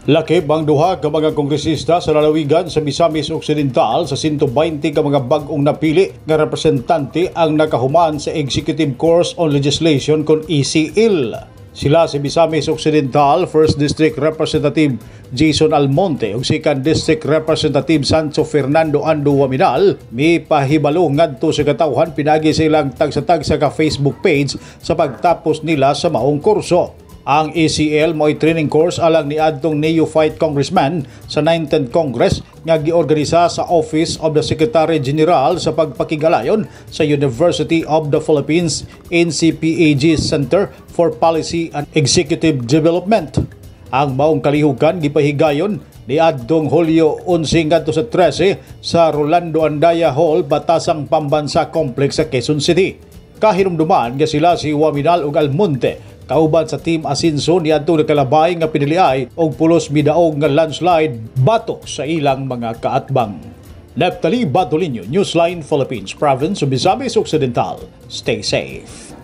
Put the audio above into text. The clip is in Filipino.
Lakip ang duha ka mga kongresista sa lalawigan sa Misamis Occidental sa 120 ka mga bag-ong napili nga representante ang nakahuman sa Executive Course on Legislation kon ECL. Sila si Misamis Occidental 1st District Representative Jason Almonte ug 2nd District Representative Sancho Fernando Ando Waminal mipahibalo ngadto sa katawhan pinagi sa ilang tagsa-tagsa ka Facebook page sa pagtapos nila sa maong kurso. Ang ECL mo'y training course alang ni adtong neophyte congressman sa 19th Congress nga giorganisa sa Office of the Secretary General sa pagpakigalayon sa University of the Philippines NCPAG Center for Policy and Executive Development. Ang maong kalihukan gipahigayon ni adtong Hulyo 11 ngadto sa 13 sa Rolando Andaya Hall, Batasang Pambansa Complex sa Quezon City. Kahinumduman nga sila si Waminal ug Almonte kauban sa Team Asinso niadto nakalabay nga piniliay og pulos midaog nga landslide batok sa ilang mga kaatbang. Neftali Batolinyo, Newsline Philippines, Province of Misamis Occidental. Stay safe.